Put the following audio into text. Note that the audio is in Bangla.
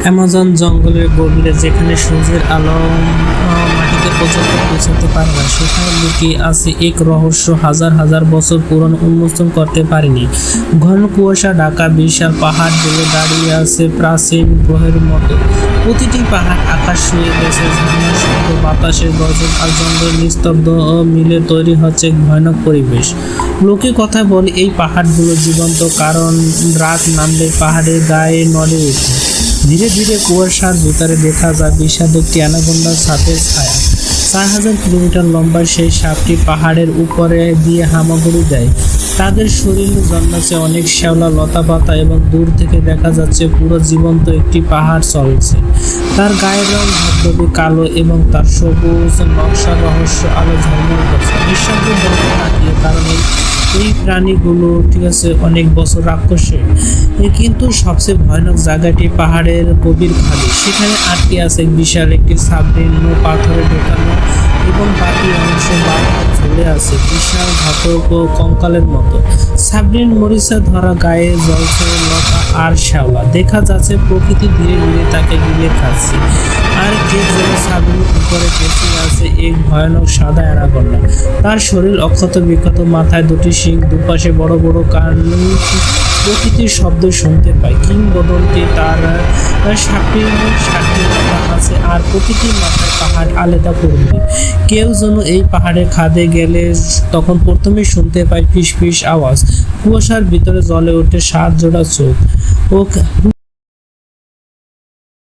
অ্যামাজন জঙ্গলের গভীরে, যেখানে সূর্যের আলো মাটিতে পর্যন্ত পৌঁছাতে পারে না, সেখানে লুকিয়ে আছে এক রহস্য হাজার হাজার বছর পুরনো, উন্মোচন করতে পারেনি। ঘন কুয়াশা ঢাকা বিশাল পাহাড়গুলো দাঁড়িয়ে আছে প্রাচীন গ্রহের মতো। প্রতিটি পাহাড় আকাশ ছুঁয়ে গেছে, ঝর্ণার শব্দ, বাতাসের গর্জন আর জঙ্গলের নিস্তব্ধ মিলে তৈরি হচ্ছে এক ভয়ানক পরিবেশ। লোকে কথা বলে এই পাহাড়গুলো জীবন্ত, কারণ রাত নামলে পাহাড়ের গায়ে নড়ে ওঠে। ধীরে ধীরে কুয়াশার ভিতরে দেখা যায় বিশাল একটি অ্যানাকোন্ডার সাপের ছায়া। 4,000 কিলোমিটার লম্বা সেই সাপটি পাহাড়ের উপরে দিয়ে হামাগুড়ি দেয়। তাদের শরীরে জন্মাচ্ছে অনেক শ্যাওলা, লতাপাতা এবং দূর থেকে দেখা যাচ্ছে পুরো জীবন্ত একটি পাহাড় চলছে। তার গায়ের রং ধবধবে কালো এবং তার সবুজ নকশার রহস্য আলো ঝলমল করছে। নিঃশব্দ বলতে তাকিয়ে, কারণ এই প্রাণীগুলো ঠিক আছে অনেক বছর রাক্ষসে। কিন্তু সবচেয়ে ভয়ানক জায়গাটি পাহাড়ের গভীর খালি। সেখানে আটকে আছে বিশাল একটি সাবমেরিন, পাথরে ঢোকানো এবং বাকি অংশ বারবার ঝুলে আছে বিশাল ঘাতক ও কঙ্কালের মতো। সাবমেরিন মরিচা ধরা, গায়ে জ্বলছে লতা আর শ্যাওলা। দেখা যাচ্ছে প্রকৃতি ধীরে ধীরে তাকে গিলে খাচ্ছে। আর কে যেন সাবমেরিনের উপরে বেঁচে আছে এক ভয়ানক সাদা অ্যানাকোন্ডা। তার শরীর অক্ষত বিক্ষত, মাথায় দুটি শিং, দুপাশে বড় বড় কান। প্রকৃতির শব্দ শুনতে পায়। কিংবদন্তি তার ষাটটি মাথা আছে, আর প্রতিটি মাথায় পাহাড় আলাদা করবে। কেউ যেন এই পাহাড়ের খাদে গেলে তখন প্রথমেই শুনতে পায় ফিস ফিস আওয়াজ। কুয়াশার ভিতরে জ্বলে ওঠে 7 জোড়া চোখ। ও